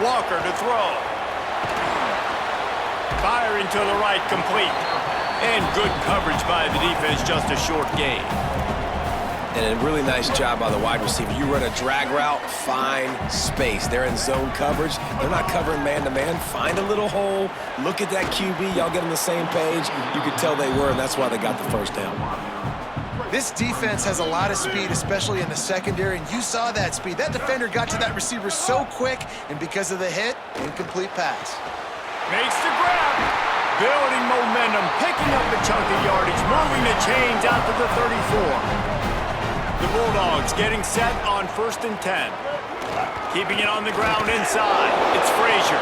Walker to throw. Firing to the right, complete. And good coverage by the defense, just a short gain. And a really nice job by the wide receiver. You run a drag route, find space. They're in zone coverage. They're not covering man-to-man. Find a little hole. Look at that QB. Y'all get on the same page. You could tell they were, and that's why they got the first down. This defense has a lot of speed, especially in the secondary, and you saw that speed. That defender got to that receiver so quick, and because of the hit, incomplete pass. Makes the grab. Building momentum, picking up a chunk of yardage, moving the chains out to the 34. The Bulldogs getting set on 1st and 10. Keeping it on the ground inside. It's Frazier.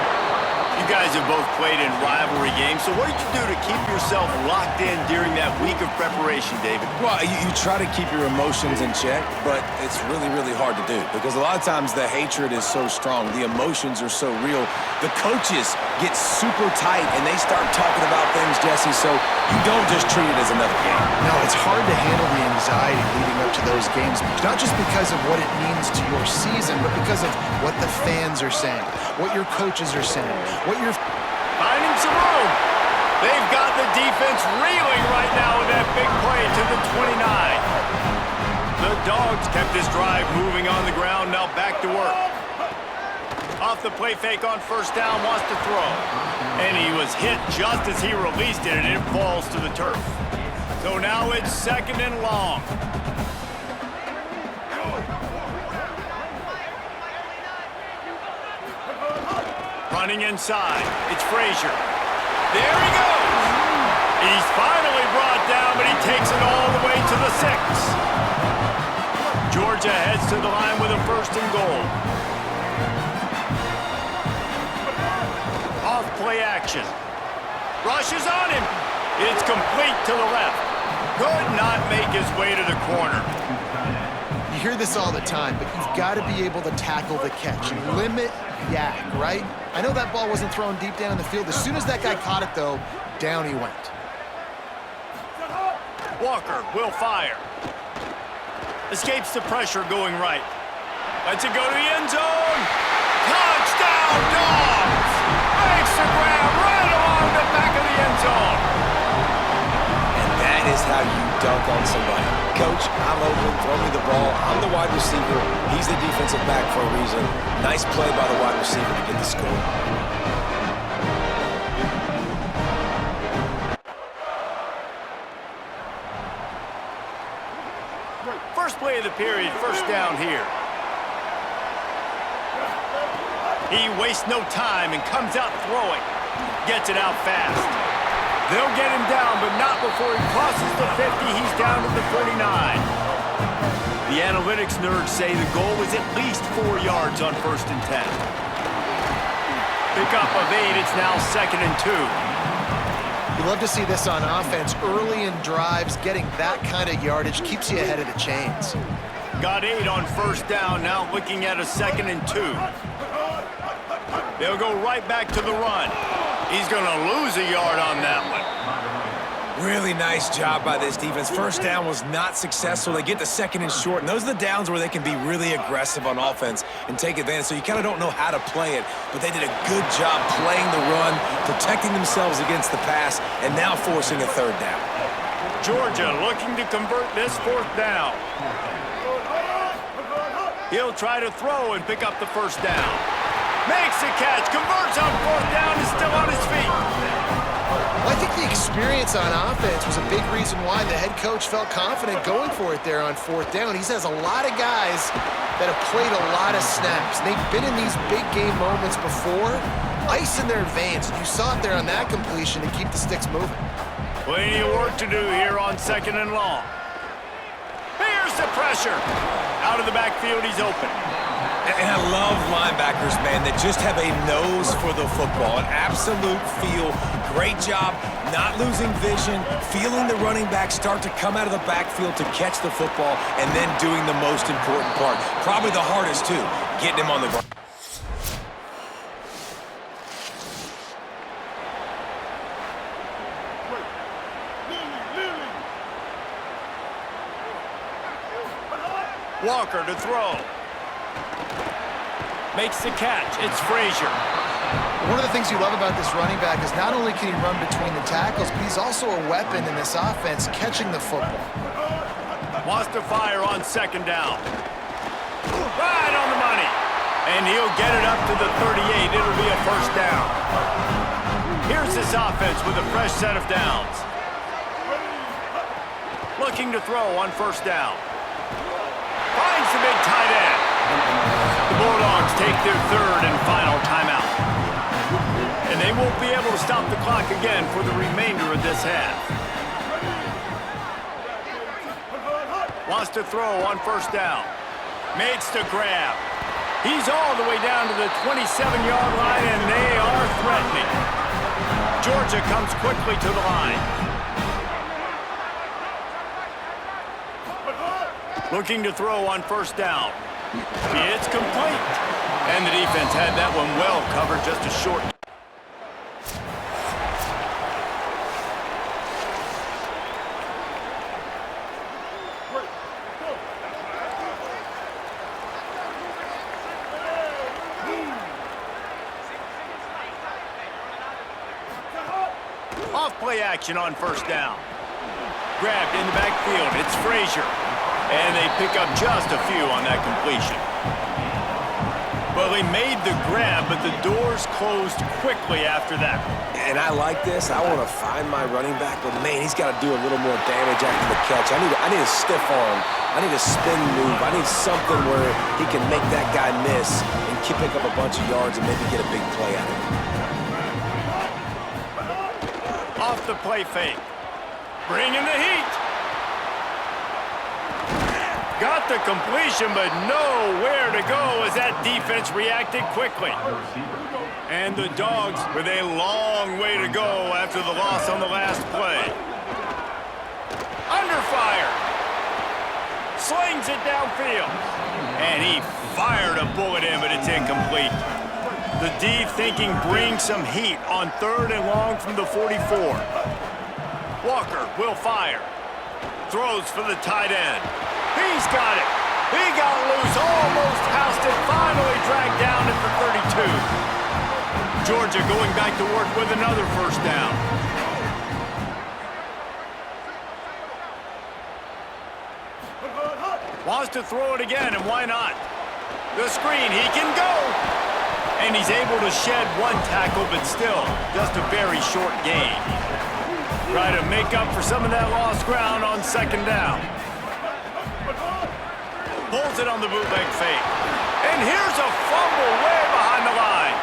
You guys have both played in rivalry games, so what did you do to keep yourself locked in during that week of preparation, David? Well, you try to keep your emotions in check, but it's really, really hard to do because a lot of times the hatred is so strong. The emotions are so real. The coaches get super tight, and they start talking about things, Jesse, so you don't just treat it as another game. No, it's hard to handle the anxiety leading up to those games, not just because of what it means to your season, but because of what the fans are saying, what your coaches are saying, what you're finding some room. They've got the defense reeling right now with that big play to the 29. The Dogs kept this drive moving on the ground, now back to work. Off the play fake on 1st down, wants to throw. And he was hit just as he released it, and it falls to the turf. So now it's 2nd and long. Running inside, it's Frazier. There he goes! He's finally brought down, but he takes it all the way to the 6. Georgia heads to the line with a 1st and goal. Off play action. Rushes on him. It's complete to the left. Could not make his way to the corner. You hear this all the time, but you've got to be able to tackle the catch. Limit yak, right? I know that ball wasn't thrown deep down in the field. As soon as that guy caught it, though, down he went. Walker will fire. Escapes the pressure going right. Lets it go to the end zone. Touchdown, Dogs! Makes the grab right along the back of the end zone. And that is how you dunk on somebody. Coach, I'm open, throw me the ball. I'm the wide receiver. He's the defensive back for a reason. Nice play by the wide receiver to get the score. First play of the period, 1st down here. He wastes no time and comes out throwing. Gets it out fast. They'll get him down, but not before he crosses the 50. He's down to the 49. The analytics nerds say the goal is at least 4 yards on 1st and 10. Pickup of 8. It's now 2nd and 2. You love to see this on offense. Early in drives, getting that kind of yardage keeps you ahead of the chains. Got 8 on 1st down, now looking at a 2nd and 2. They'll go right back to the run. He's going to lose a yard on that one. Really nice job by this defense. 1st down was not successful. They get the 2nd and short, and those are the downs where they can be really aggressive on offense and take advantage. So you kind of don't know how to play it, but they did a good job playing the run, protecting themselves against the pass, and now forcing a 3rd down. Georgia looking to convert this 4th down. He'll try to throw and pick up the 1st down. Makes the catch, converts on 4th down, is still on his feet. Well, I think the experience on offense was a big reason why the head coach felt confident going for it there on 4th down. He has a lot of guys that have played a lot of snaps. They've been in these big game moments before. Ice in their veins. You saw it there on that completion to keep the sticks moving. Plenty of work to do here on 2nd and long. Here's the pressure. Out of the backfield, he's open. And I love linebackers, man, that just have a nose for the football, an absolute feel. Great job not losing vision, feeling the running back start to come out of the backfield to catch the football, and then doing the most important part. Probably the hardest, too, getting him on the ground. Walker to throw. Makes the catch. It's Frazier. One of the things you love about this running back is not only can he run between the tackles, but he's also a weapon in this offense catching the football. Wants to fire on second down. Right on the money. And he'll get it up to the 38. It'll be a first down. Here's this offense with a fresh set of downs. Looking to throw on first down. Finds the big tight end. The Bulldogs take their third and final timeout. And they won't be able to stop the clock again for the remainder of this half. Wants to throw on first down. Makes the grab. He's all the way down to the 27-yard line, and they are threatening. Georgia comes quickly to the line. Looking to throw on first down. It's complete. And the defense had that one well covered, just a short. Off-play action on first down. Grabbed in the backfield. It's Frazier. And they pick up just a few on that completion. Well, they made the grab, but the doors closed quickly after that. And I like this. I want to find my running back, but man, he's got to do a little more damage after the catch. I need a stiff arm. I need a spin move. I need something where he can make that guy miss and pick up a bunch of yards and maybe get a big play out of it. Off the play fake. Bringing the heat. Got the completion, but nowhere to go as that defense reacted quickly. And the Dogs with a long way to go after the loss on the last play. Under fire. Slings it downfield. And he fired a bullet in, but it's incomplete. The D thinking bring some heat on third and long from the 44. Walker will fire. Throws for the tight end. He's got it. He got loose, almost housed it, finally dragged down at the 32. Georgia going back to work with another first down. Wants to throw it again, and why not? The screen, he can go. And he's able to shed one tackle, but still just a very short gain. Try to make up for some of that lost ground on second down. Pulls it on the bootleg fake. And here's a fumble way behind the line.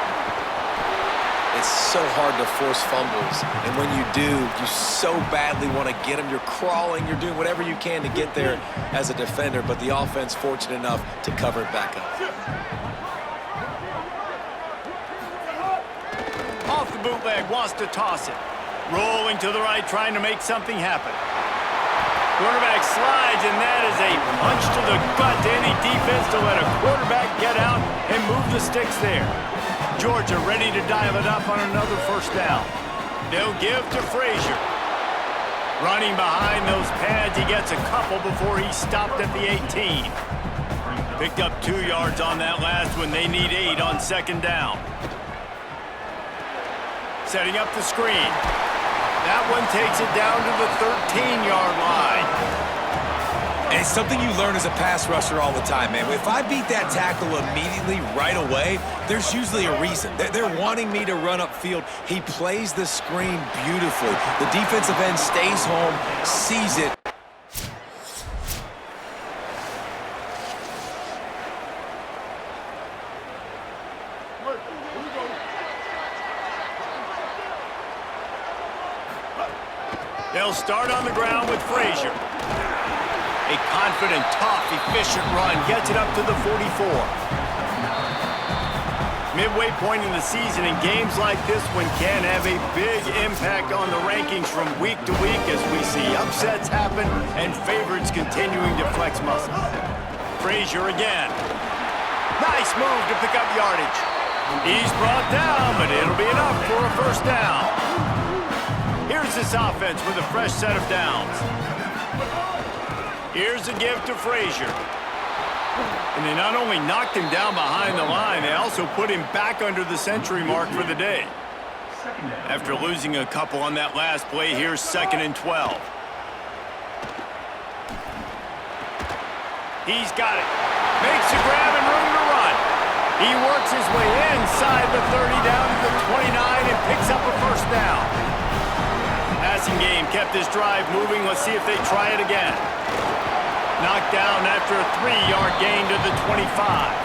It's so hard to force fumbles. And when you do, you so badly want to get them. You're crawling. You're doing whatever you can to get there as a defender. But the offense fortunate enough to cover it back up. Off the bootleg, wants to toss it. Rolling to the right, trying to make something happen. Quarterback slides, and that is a punch to the gut to any defense to let a quarterback get out and move the sticks there. Georgia ready to dial it up on another first down. They'll give to Frazier. Running behind those pads, he gets a couple before he stopped at the 18. Picked up 2 yards on that last one. They need 8 on second down. Setting up the screen. That one takes it down to the 13-yard line. And it's something you learn as a pass rusher all the time, man. If I beat that tackle immediately, right away, there's usually a reason. They're wanting me to run upfield. He plays the screen beautifully. The defensive end stays home, sees it. They'll start on the ground with Frazier. A confident, tough, efficient run gets it up to the 44. Midway point in the season, and games like this one can have a big impact on the rankings from week to week as we see upsets happen and favorites continuing to flex muscles. Frazier again. Nice move to pick up yardage. He's brought down, but it'll be enough for a first down. Here's this offense with a fresh set of downs. Here's a give to Frazier. And they not only knocked him down behind the line, they also put him back under the century mark for the day. After losing a couple on that last play, here's 2nd and 12. He's got it. Makes a grab and room to run. He works his way inside the 30 down to the 29 and picks up a first down. Passing game kept this drive moving. Let's see if they try it again. Knocked down after a 3-yard gain to the 25.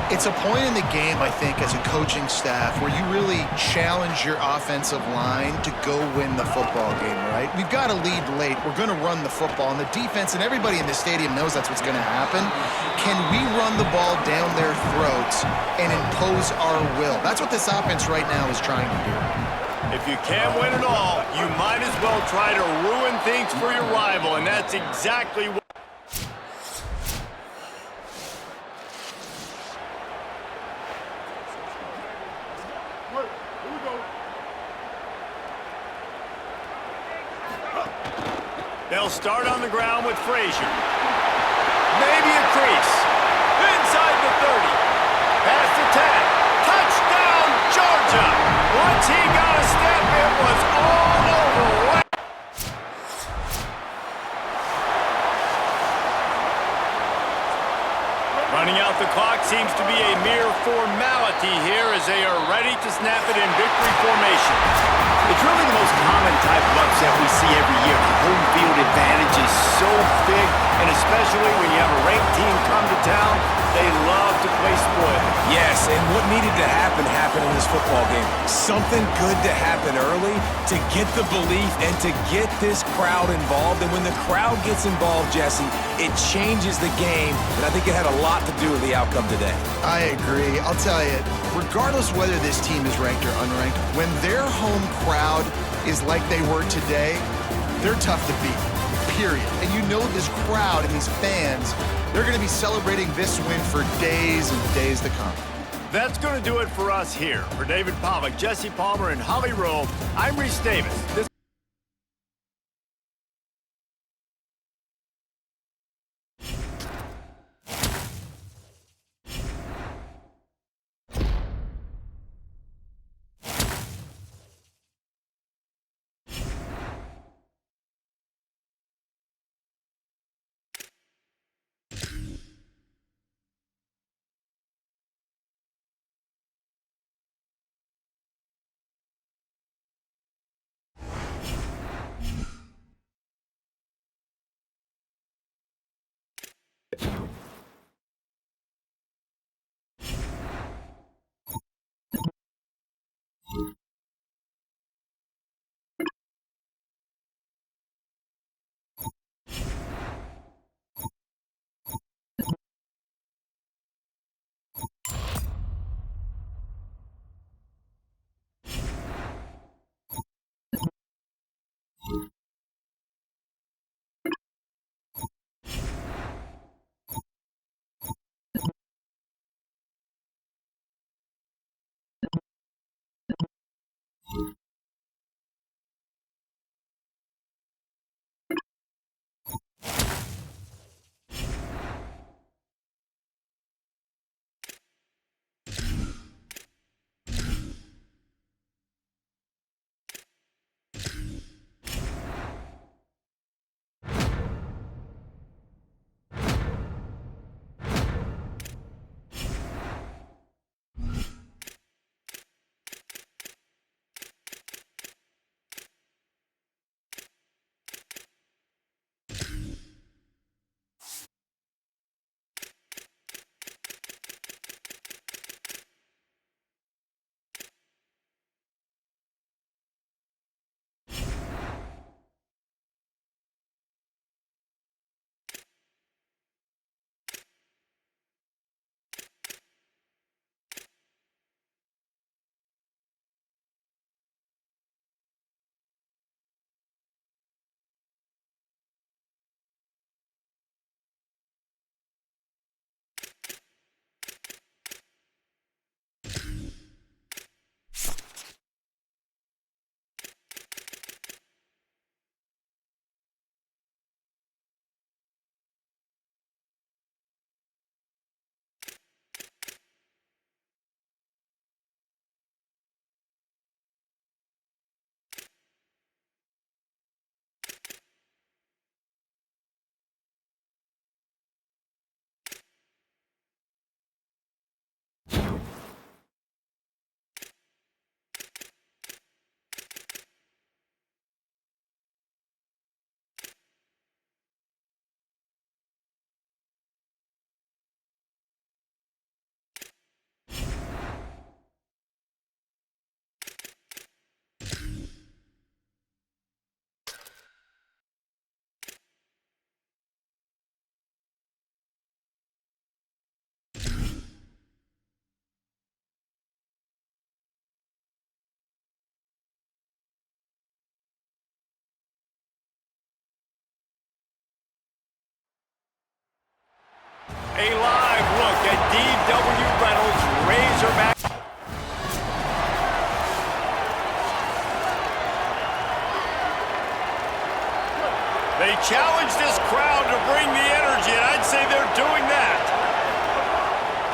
It's a point in the game, I think, as a coaching staff where you really challenge your offensive line to go win the football game, right? We've got to lead late. We're going to run the football. And the defense and everybody in the stadium knows that's what's going to happen. Can we run the ball down their throats and impose our will? That's what this offense right now is trying to do. If you can't win it all, you might as well try to ruin things for your rival, and that's exactly what... They'll start on the ground with Frazier. Maybe a crease. Inside the 30. Past the 10. Touchdown, Georgia! Once he got a step, it was all over. Running out the clock seems to be a mere formality here as they are ready to snap it in victory formation. It's really the most common type of upset we see every year. The home field advantage is so big, and especially when you have a ranked team come to town, they love to play spoil. Yes, and what needed to happen happened in this football game. Something good to happen early to get the belief and to get this crowd involved. And when the crowd gets involved, Jesse, it changes the game, and I think it had a lot to do with the outcome today. I agree. I'll tell you, regardless whether this team is ranked or unranked, when their home crowd is like they were today, they're tough to beat, period. And you know this crowd and these fans, they're going to be celebrating this win for days and days to come. That's going to do it for us here. For David Pollack, Jesse Palmer, and Holly Rowe, I'm Reese Davis. They challenge this crowd to bring the energy, and I'd say they're doing that.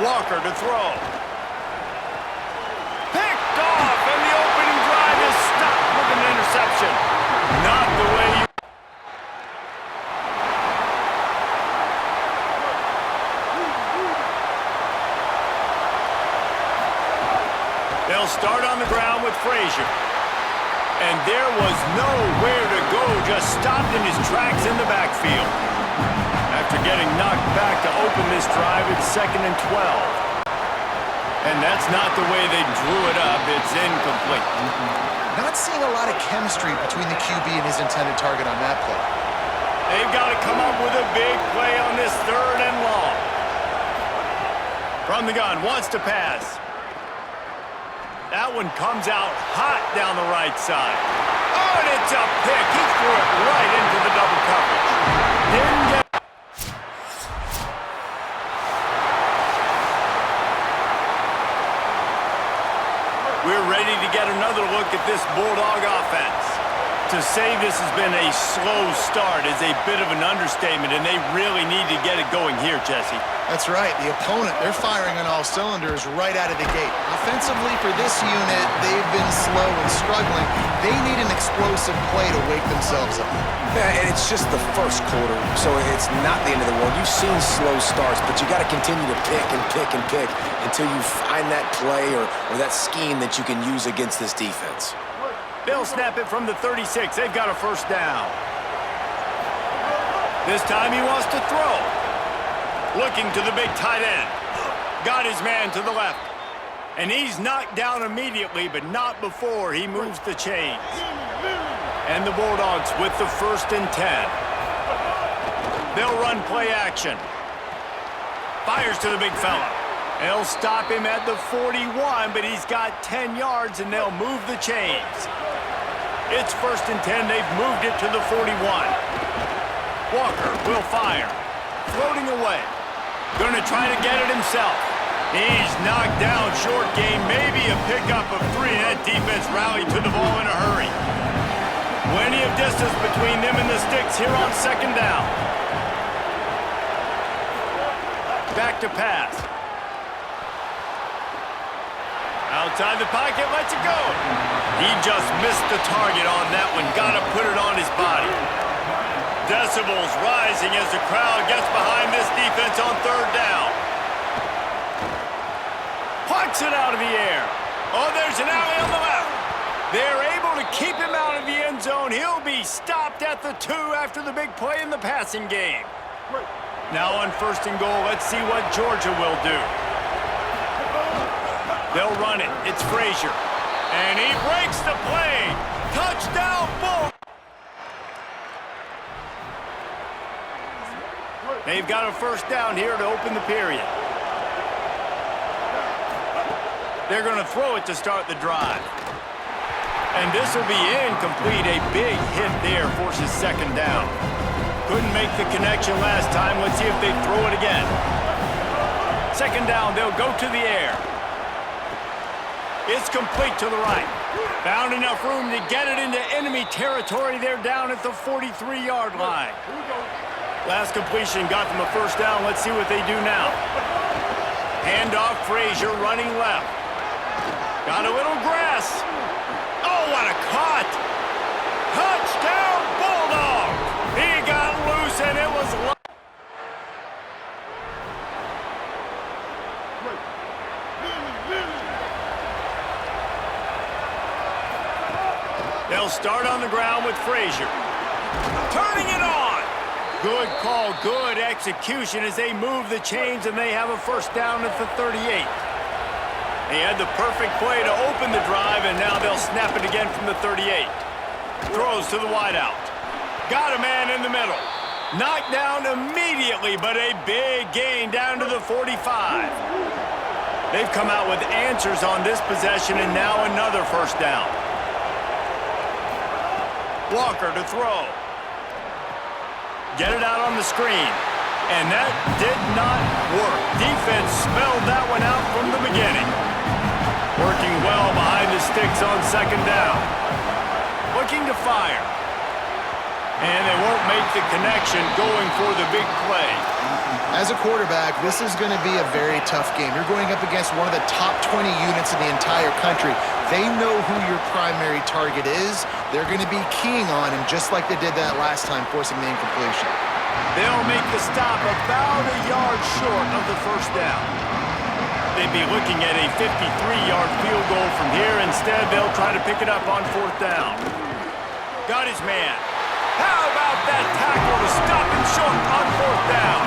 Walker to throw. Picked off, and the opening drive is stopped with an interception. Not the way you... They'll start on the ground with Frazier. And there was nowhere to go, just stopped in his tracks in the backfield. After getting knocked back to open this drive, it's 2nd and 12. And that's not the way they drew it up. It's incomplete. Not seeing a lot of chemistry between the QB and his intended target on that play. They've got to come up with a big play on this 3rd and long. From the gun, wants to pass. That one comes out hot down the right side. Oh, and it's a pick. He threw it right into the double coverage. Didn't get... We're ready to get another look at this Bulldog offense. To say this has been a slow start is a bit of an understatement, and they really need to get it going here, Jesse. That's right. The opponent, they're firing on all cylinders right out of the gate. Offensively, for this unit, they've been slow and struggling. They need an explosive play to wake themselves up. Yeah, and it's just the first quarter, so it's not the end of the world. You've seen slow starts, but you got to continue to pick and pick and pick until you find that play or that scheme that you can use against this defense. They'll snap it from the 36. They've got a first down. This time he wants to throw. Looking to the big tight end. Got his man to the left. And he's knocked down immediately, but not before he moves the chains. And the Bulldogs with the 1st and 10. They'll run play action. Fires to the big fella. They'll stop him at the 41, but he's got 10 yards, and they'll move the chains. It's 1st and 10. They've moved it to the 41. Walker will fire. Floating away. Going to try to get it himself. He's knocked down short game. Maybe a pickup of 3. That defense rallied to the ball in a hurry. Plenty of distance between them and the sticks here on 2nd down. Back to pass. Outside the pocket, lets it go. He just missed the target on that one. Got to put it on his body. Decibels rising as the crowd gets behind this defense on 3rd down. Plucks it out of the air. Oh, there's an alley on the left. They're able to keep him out of the end zone. He'll be stopped at the 2 after the big play in the passing game. Now on 1st and goal, let's see what Georgia will do. They'll run it. It's Frazier. And he breaks the play. Touchdown, Bull. They've got a first down here to open the period. They're going to throw it to start the drive. And this will be incomplete. A big hit there forces 2nd down. Couldn't make the connection last time. Let's see if they throw it again. 2nd down, they'll go to the air. It's complete to the right. Found enough room to get it into enemy territory. They're down at the 43-yard line. Last completion got them a first down. Let's see what they do now. Handoff, Frazier running left. Got a little grass. Oh, what a cut! Touchdown, Bulldog! He got loose, and it was... They'll start on the ground with Frazier. Turning it on! Good call, good execution as they move the chains, and they have a first down at the 38. They had the perfect play to open the drive, and now they'll snap it again from the 38. Throws to the wideout. Got a man in the middle. Knocked down immediately, but a big gain down to the 45. They've come out with answers on this possession, and now another first down. Walker to throw. Get it out on the screen. And that did not work. Defense spelled that one out from the beginning. Working well behind the sticks on 2nd down. Looking to fire. And they won't make make the connection going for the big play. As a quarterback, this is going to be a very tough game. You're going up against one of the top 20 units in the entire country. They know who your primary target is. They're going to be keying on him just like they did that last time, forcing the incompletion. They'll make the stop about a yard short of the first down. They'd be looking at a 53-yard field goal from here. Instead, they'll try to pick it up on fourth down. Got his man. How about that tackle to stop him short on fourth down?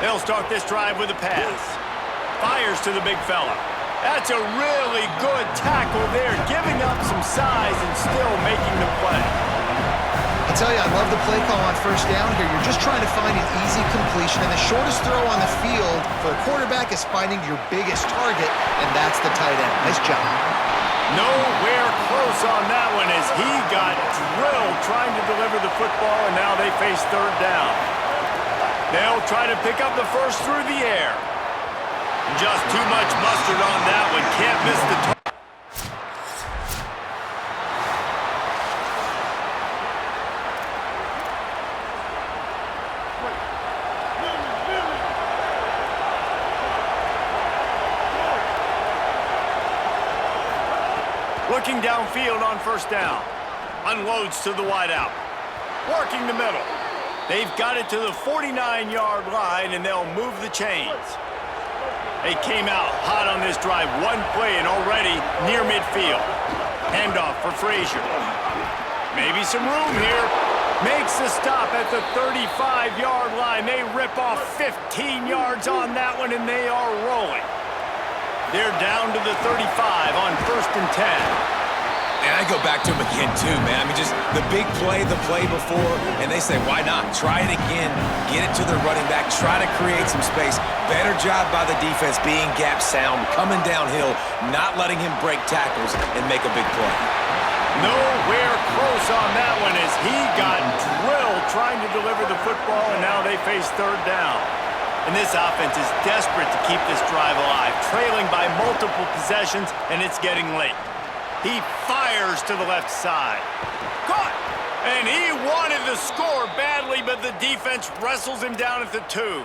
They'll start this drive with a pass. Fires to the big fella. That's a really good tackle there, giving up some size and still making the play. I tell you, I love the play call on first down here. You're just trying to find an easy completion, and the shortest throw on the field for the quarterback is finding your biggest target, and that's the tight end. Nice job. Nowhere close on that one as he got drilled trying to deliver the football, and now they face third down. They'll try to pick up the first through the air. Just too much mustard on that one. Can't miss the target. Looking downfield on first down. Unloads to the wideout. Working the middle. They've got it to the 49-yard line, and they'll move the chains. They came out hot on this drive. One play and already near midfield. Handoff for Frazier. Maybe some room here. Makes the stop at the 35-yard line. They rip off 15 yards on that one, and they are rolling. They're down to the 35 on first and 10. And I go back to him again, too, man. I mean, just the big play, the play before, and they say, why not? Try it again, get it to the running back, try to create some space. Better job by the defense being gap sound, coming downhill, not letting him break tackles and make a big play. Nowhere close on that one as he got drilled trying to deliver the football, and now they face third down. And this offense is desperate to keep this drive alive, trailing by multiple possessions, and it's getting late. He fires to the left side. Caught! And he wanted to score badly, but the defense wrestles him down at the 2.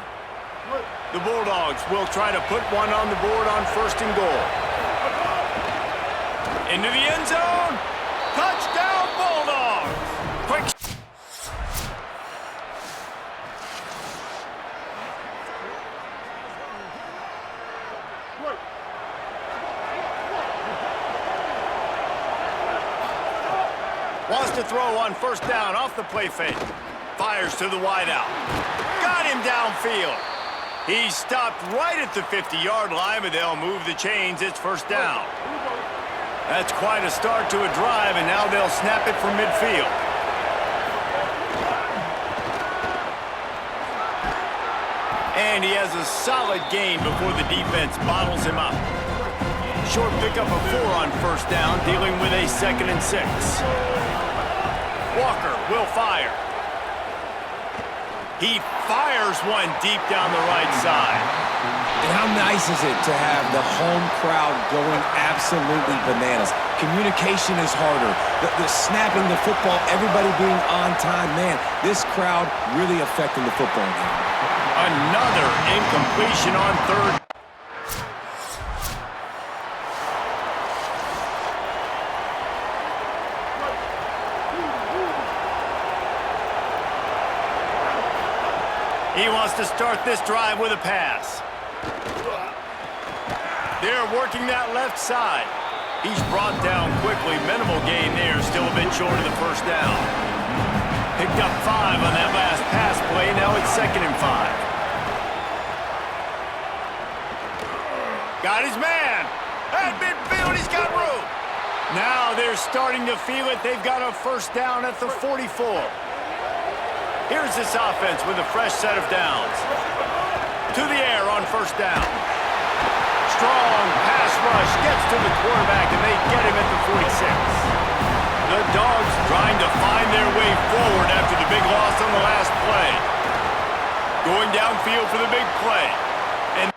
The Bulldogs will try to put one on the board on first and goal. Into the end zone. Touchdown, Bulldogs! Quick. Wants to throw on first down off the play fake. Fires to the wideout. Got him downfield. He stopped right at the 50-yard line, but they'll move the chains. It's first down. That's quite a start to a drive, and now they'll snap it from midfield. And he has a solid gain before the defense bottles him up. Short pickup of 4 on first down, dealing with a 2nd and 6. Walker will fire. He fires one deep down the right side. And how nice is it to have the home crowd going absolutely bananas? Communication is harder. The snapping the football, everybody being on time. Man, this crowd really affecting the football game. Another incompletion on third. He wants to start this drive with a pass. They're working that left side. He's brought down quickly. Minimal gain there. Still a bit short of the first down. Picked up 5 on that last pass play. Now it's 2nd and 5. Got his man. At midfield, he's got room. Now they're starting to feel it. They've got a first down at the 44. Here's this offense with a fresh set of downs. To the air on first down. Strong pass rush gets to the quarterback, and they get him at the 46. The Dogs trying to find their way forward after the big loss on the last play. Going downfield for the big play. And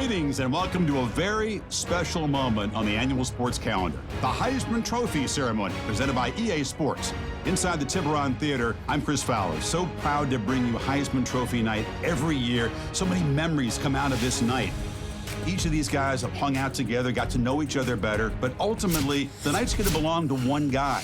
Greetings and welcome to a very special moment on the annual sports calendar. The Heisman Trophy ceremony presented by EA Sports. Inside the Tiburon Theater, I'm Chris Fowler. So proud to bring you Heisman Trophy night every year. So many memories come out of this night. Each of these guys have hung out together, got to know each other better, but ultimately, the night's going to belong to one guy.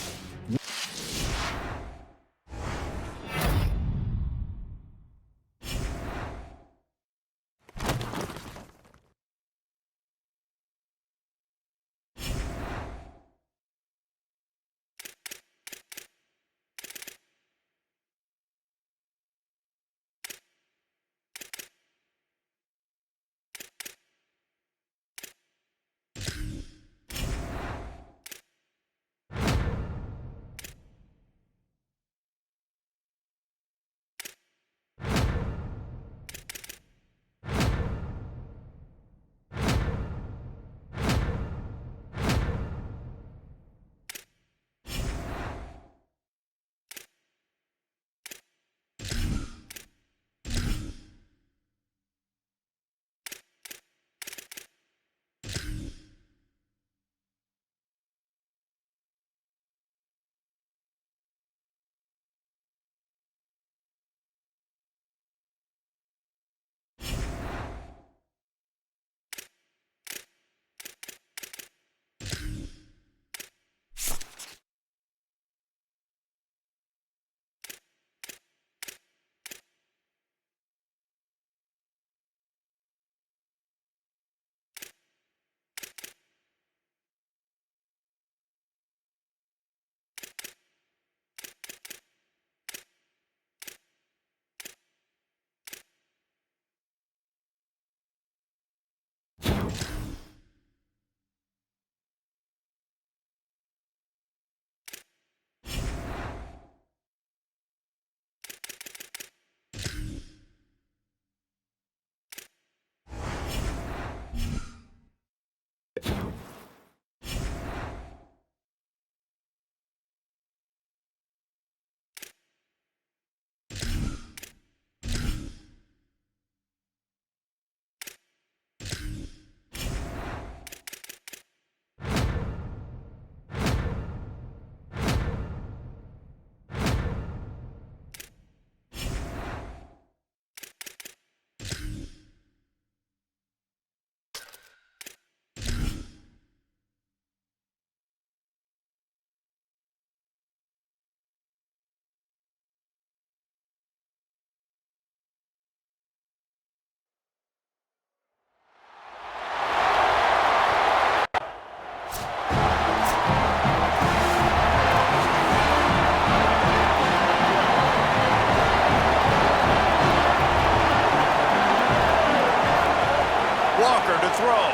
Throw.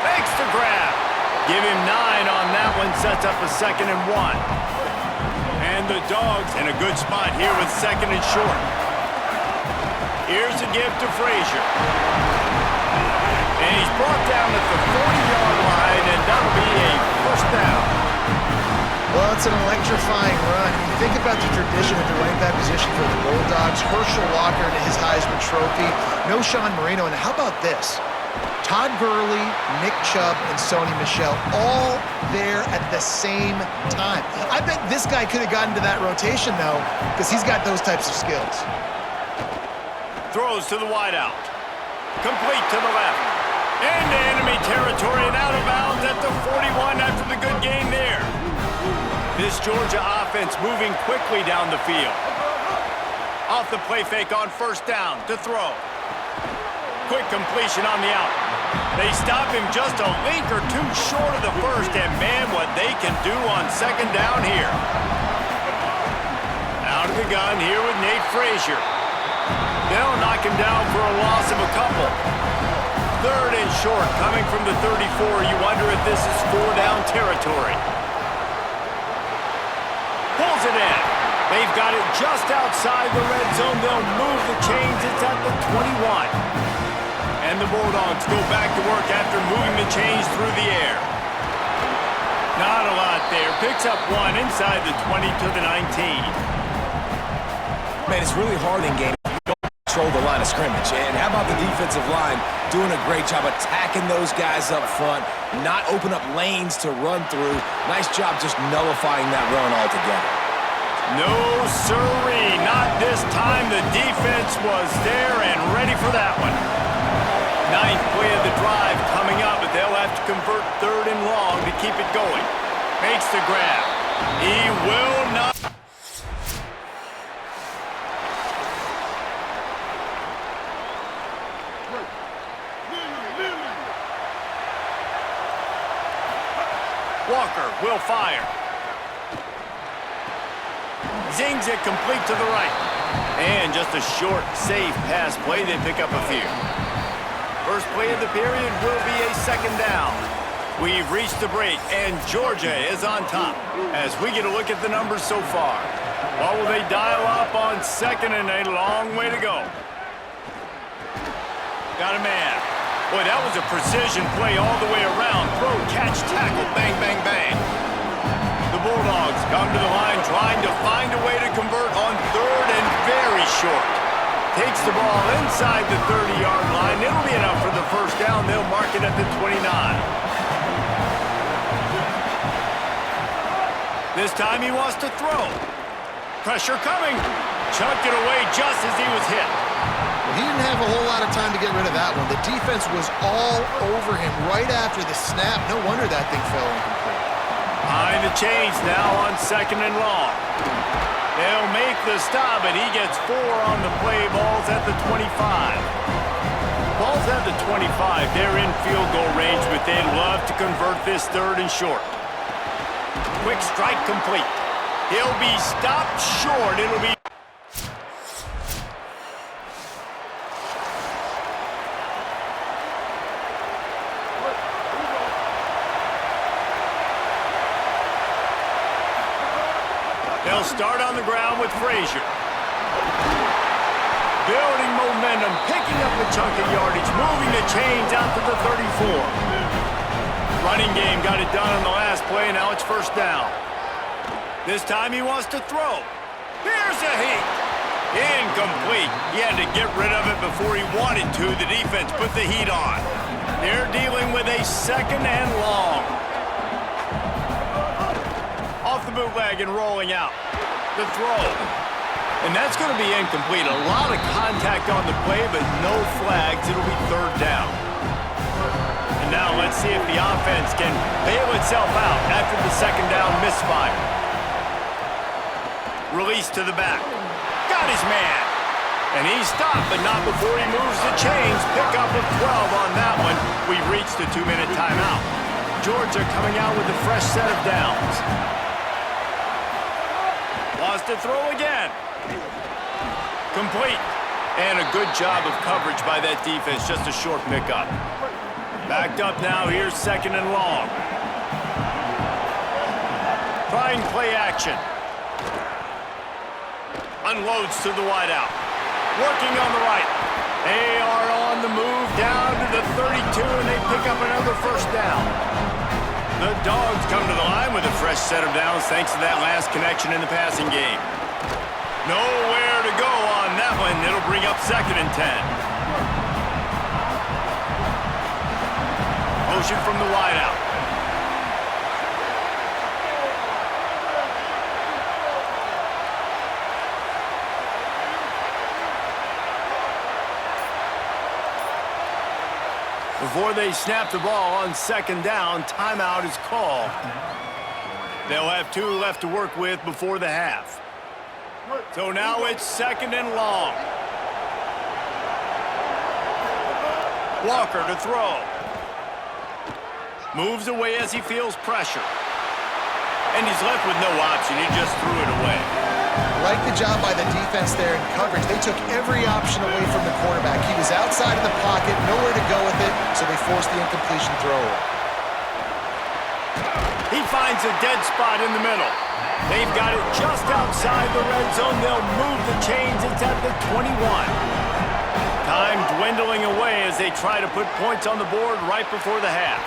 Makes the grab. Give him 9 on that one. Sets up a 2nd and 1. And the Dogs in a good spot here with 2nd and short. Here's a give to Frazier. And he's brought down at the 40-yard line, and that'll be a first down. Well, it's an electrifying run. You think about the tradition at the running back position for the Bulldogs. Herschel Walker and his Heisman Trophy. No Sean Marino. And how about this? Todd Gurley, Nick Chubb, and Sony Michel all there at the same time. I bet this guy could have gotten to that rotation, though, because he's got those types of skills. Throws to the wideout. Complete to the left. Into enemy territory and out of bounds at the 41 after the good gain there. This Georgia offense moving quickly down the field. Off the play fake on first down to throw. Quick completion on the out. They stop him just a link or two short of the first, and man, what they can do on 2nd down here. Out of the gun here with Nate Frazier. They'll knock him down for a loss of a couple. 3rd and short coming from the 34. You wonder if this is 4-down territory. Pulls it in. They've got it just outside the red zone. They'll move the chains. It's at the 21. And the Bulldogs go back to work after moving the chains through the air. Not a lot there. Picks up 1 inside the 20 to the 19. Man, it's really hard in games. You don't control the line of scrimmage. And how about the defensive line doing a great job attacking those guys up front, not open up lanes to run through. Nice job just nullifying that run altogether. No, sirree, not this time. The defense was there and ready for that one. Ninth play of the drive coming up, but they'll have to convert 3rd and long to keep it going. Makes the grab. He will not. Walker will fire. Zings it complete to the right. And just a short, safe pass play. They pick up a few. First play of the period will be a 2nd down. We've reached the break, and Georgia is on top as we get a look at the numbers so far. What will they dial up on 2nd and a long way to go? Got a man. Boy, that was a precision play all the way around. Throw, catch, tackle, bang, bang, bang. The Bulldogs come to the line trying to find a way to convert on 3rd and very short. Takes the ball inside the 30-yard line. It'll be enough for the 1st down. They'll mark it at the 29. This time he wants to throw. Pressure coming. Chucked it away just as he was hit. He didn't have a whole lot of time to get rid of that one. The defense was all over him right after the snap. No wonder that thing fell incomplete. Behind the chains now on 2nd and long. They'll make the stop, and he gets 4 on the play. Ball's at the 25. Ball's at the 25. They're in field goal range, but they'd love to convert this 3rd and short. Quick strike complete. He'll be stopped short. It'll be... They'll start on the ground with Frazier. Building momentum, picking up a chunk of yardage, moving the chains out to the 34. Running game got it done on the last play, now it's 1st down. This time he wants to throw. Here's a heat. Incomplete. He had to get rid of it before he wanted to. The defense put the heat on. They're dealing with a 2nd and long. Off the bootleg and rolling out. The throw. And that's going to be incomplete. A lot of contact on the play, but no flags. It'll be 3rd down. And now let's see if the offense can bail itself out after the 2nd down misfire. Release to the back. Got his man. And he's stopped, but not before he moves the chains. Pick up of 12 on that one. We've reached the 2-minute timeout. Georgia coming out with a fresh set of downs. Wants to throw again. Complete. And a good job of coverage by that defense. Just a short pickup. Backed up now. Here's 2nd and long. Trying play action. Unloads to the wideout. Working on the right. They are on the move down to the 32, and they pick up another 1st down. The Dogs come to the line with a fresh set of downs thanks to that last connection in the passing game. Nowhere to go on that one. It'll bring up 2nd and 10. Motion from the wideout. Before they snap the ball on 2nd down, timeout is called. They'll have 2 left to work with before the half. So now it's 2nd and long. Walker to throw. Moves away as he feels pressure. And he's left with no option. He just threw it away. Like the job by the defense there in coverage. They took every option away from the quarterback. He was outside of the pocket, nowhere to go with it, so they forced the incompletion throw. He finds a dead spot in the middle. They've got it just outside the red zone. They'll move the chains. It's at the 21. Time dwindling away as they try to put points on the board right before the half.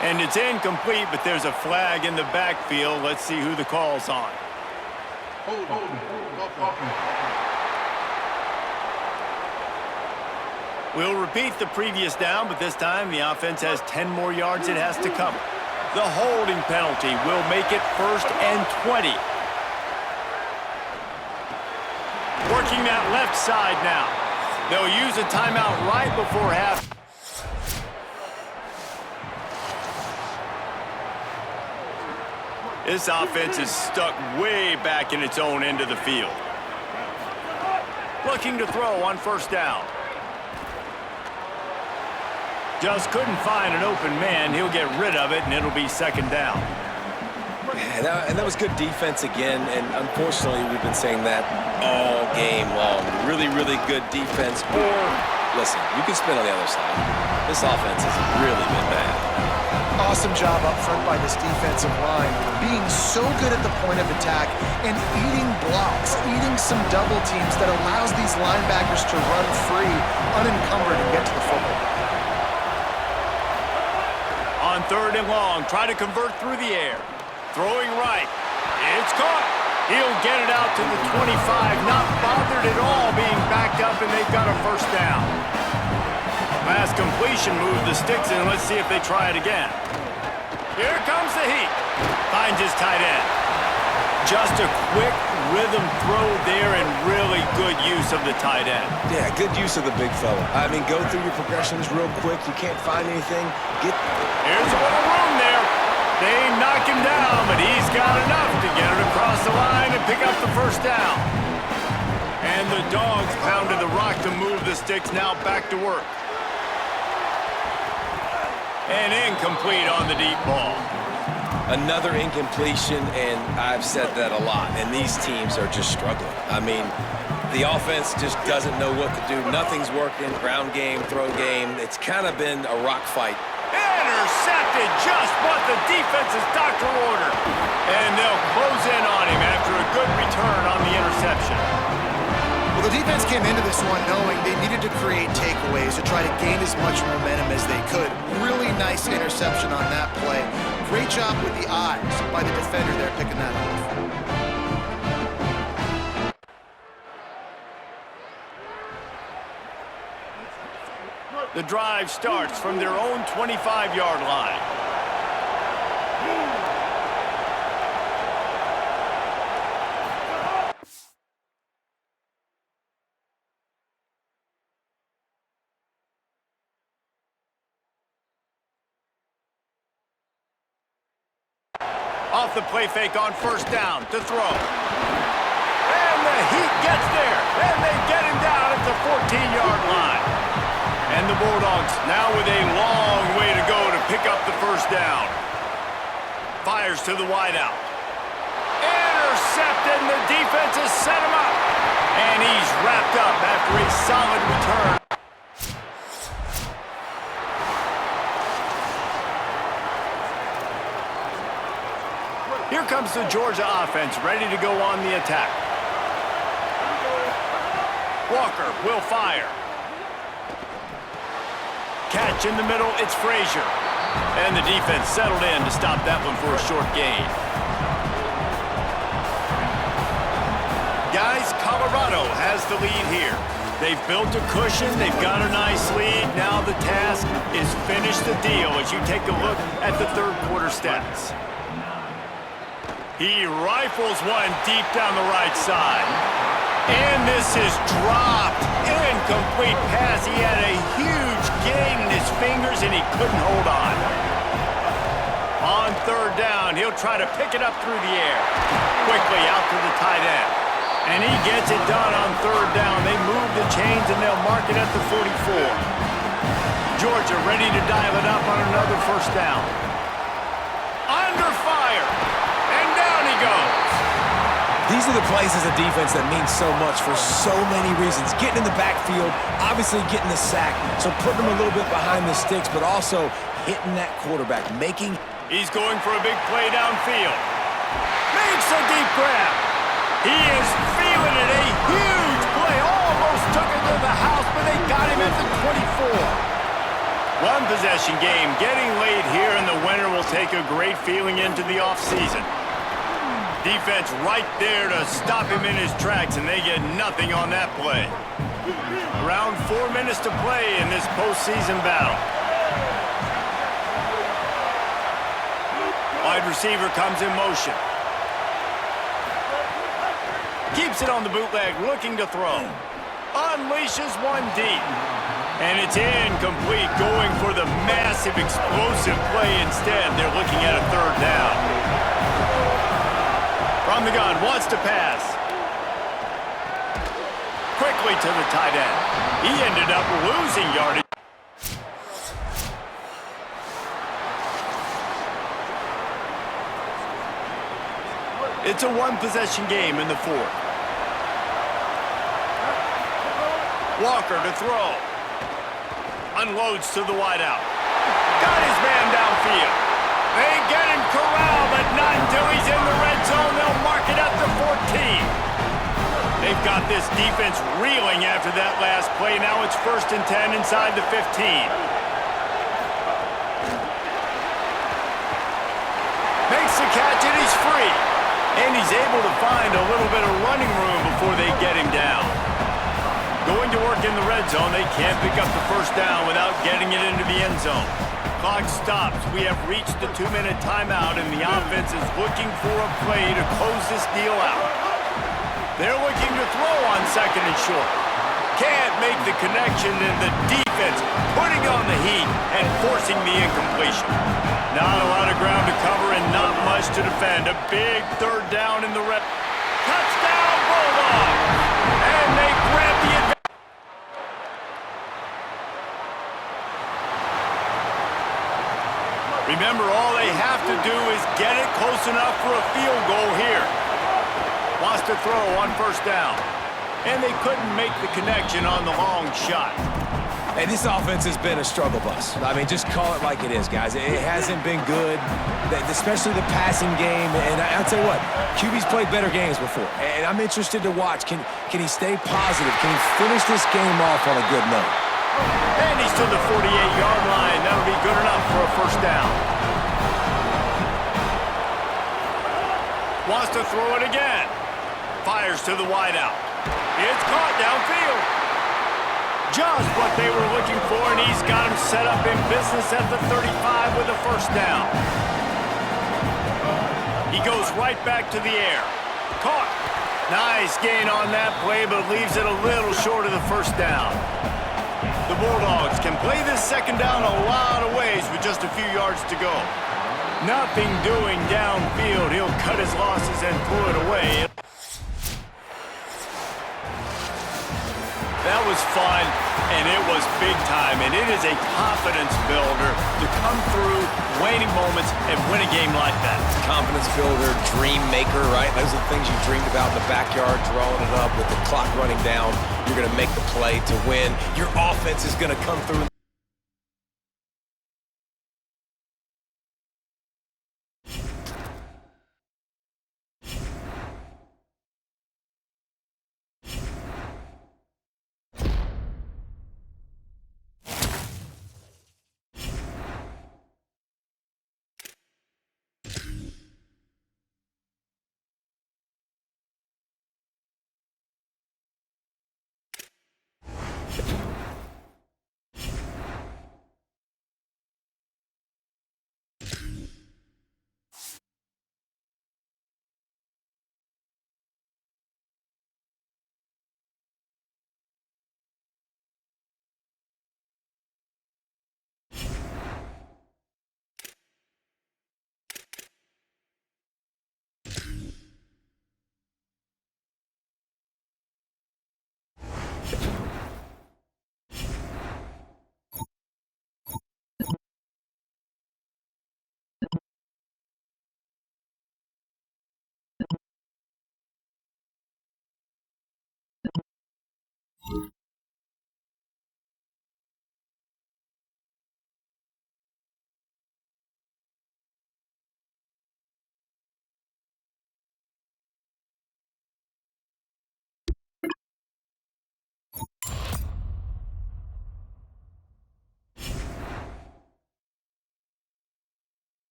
And it's incomplete, but there's a flag in the backfield. Let's see who the call's on. We'll repeat the previous down, but this time the offense has 10 more yards it has to cover. The holding penalty will make it 1st and 20. Working that left side now. They'll use a timeout right before half. This offense is stuck way back in its own end of the field. Looking to throw on 1st down. Just couldn't find an open man. He'll get rid of it, and it'll be 2nd down. Yeah, and that was good defense again, and unfortunately, we've been saying that all game long. Really, really good defense. Or, listen, you can spin on the other side. This offense has really been bad. Awesome job up front by this defensive line, being so good at the point of attack and eating blocks, eating some double teams that allows these linebackers to run free, unencumbered, and get to the football. On 3rd and long, try to convert through the air. Throwing right. It's caught. He'll get it out to the 25. Not bothered at all being backed up, and they've got a 1st down. Pass completion, move the sticks in. Let's see if they try it again. Here comes the heat. Finds his tight end. Just a quick rhythm throw there and really good use of the tight end. Yeah, good use of the big fella. I mean, go through your progressions real quick. You can't find anything. Here's a little room there. They knock him down, but he's got enough to get it across the line and pick up the 1st down. And the Dogs pounded the rock to move the sticks, now back to work. And incomplete on the deep ball. Another incompletion, and I've said that a lot, and these teams are just struggling. I mean, the offense just doesn't know what to do. Nothing's working. Ground game, throw game. It's kind of been a rock fight. Intercepted, just what the defense's doctor ordered. And they'll close in on him after a good return on the interception. Well, the defense came into this one knowing they needed to create takeaways to try to gain as much momentum as they could. Really nice interception on that play. Great job with the eyes by the defender there picking that off. The drive starts from their own 25-yard line. Off the play fake on 1st down to throw. And the Heat gets there. And they get him down at the 14-yard line. And the Bulldogs now with a long way to go to pick up the 1st down. Fires to the wideout. Intercepted, and the defense has set him up. And he's wrapped up after a solid return. Here comes the Georgia offense, ready to go on the attack. Walker will fire. Catch in the middle, it's Frazier. And the defense settled in to stop that one for a short gain. Guys, Colorado has the lead here. They've built a cushion, they've got a nice lead. Now the task is finish the deal as you take a look at the 3rd quarter stats. He rifles one deep down the right side. And this is dropped. Incomplete pass. He had a huge gain in his fingers, and he couldn't hold on. On 3rd down, he'll try to pick it up through the air. Quickly out to the tight end. And he gets it done on 3rd down. They move the chains, and they'll mark it at the 44. Georgia ready to dial it up on another 1st down. Under fire. And down he goes. These are the plays as a defense that mean so much for so many reasons. Getting in the backfield, obviously getting the sack, so putting them a little bit behind the sticks, but also hitting that quarterback, making... He's going for a big play downfield. Makes a deep grab. He is feeling it. A huge play. Almost took it to the house, but they got him at the 24. One possession game getting late here, and the winner will take a great feeling into the offseason. Defense right there to stop him in his tracks, and they get nothing on that play. Around 4 minutes to play in this postseason battle. Wide receiver comes in motion. Keeps it on the bootleg, looking to throw. Unleashes one deep. And it's incomplete, going for the massive, explosive play instead. They're looking at a third down. From the gun, wants to pass. Quickly to the tight end. He ended up losing yardage. It's a one-possession game in the fourth. Walker to throw. Unloads to the wideout. Got his man downfield. They get him corralled, but not until he's in the red zone. They'll mark it up to 14. They've got this defense reeling after that last play. Now it's 1st and 10 inside the 15. Makes the catch and he's free. And he's able to find a little bit of running room before they get him down. Going to work in the red zone, they can't pick up the first down without getting it into the end zone. Clock stops. We have reached the 2-minute timeout, and the offense is looking for a play to close this deal out. They're looking to throw on 2nd and short. Can't make the connection, and the defense putting on the heat and forcing the incompletion. Not a lot of ground to cover and not much to defend. A big third down in the red. Touchdown, Bulldogs! And they grab the advantage. Remember, all they have to do is get it close enough for a field goal here. Wants to throw on 1st down. And they couldn't make the connection on the long shot. Hey, this offense has been a struggle bus. I mean, just call it like it is, guys. It hasn't been good, especially the passing game. And I'll tell you what, QB's played better games before. And I'm interested to watch. Can he stay positive? Can he finish this game off on a good note? And he's to the 48-yard line. That'll be good enough for a 1st down. Wants to throw it again. Fires to the wideout. It's caught downfield. Just what they were looking for, and he's got him set up in business at the 35 with a 1st down. He goes right back to the air. Caught. Nice gain on that play, but leaves it a little short of the 1st down. The Bulldogs can play this 2nd down a lot of ways with just a few yards to go. Nothing doing downfield. He'll cut his losses and throw it away. That was fun, and it was big time, and it is a confidence builder to come through waning moments and win a game like that. Confidence builder, dream maker, right? Those are the things you dreamed about in the backyard, drawing it up with the clock running down. You're going to make the play to win. Your offense is going to come through.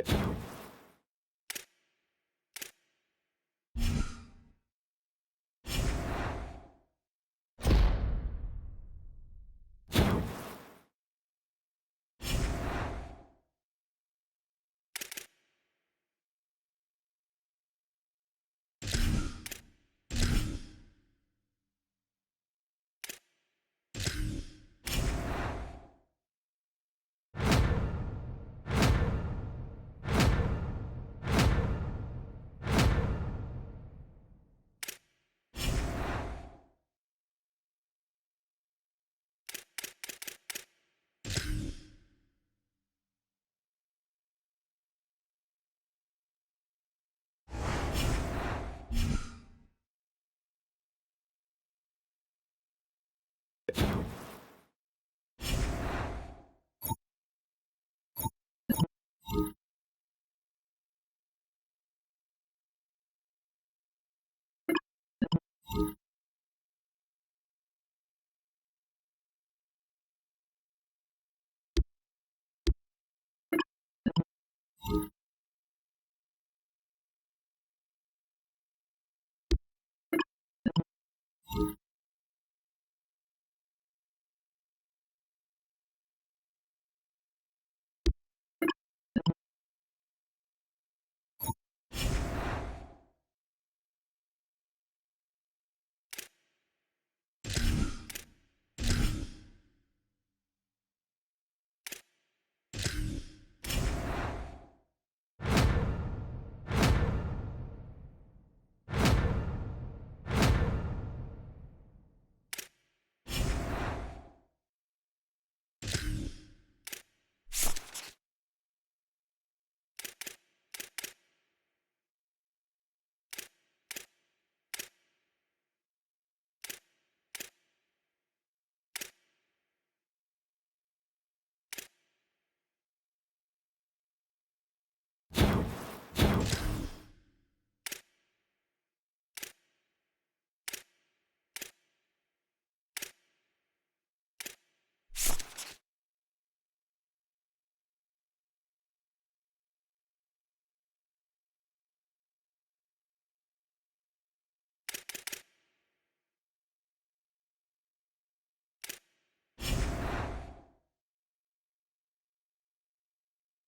it.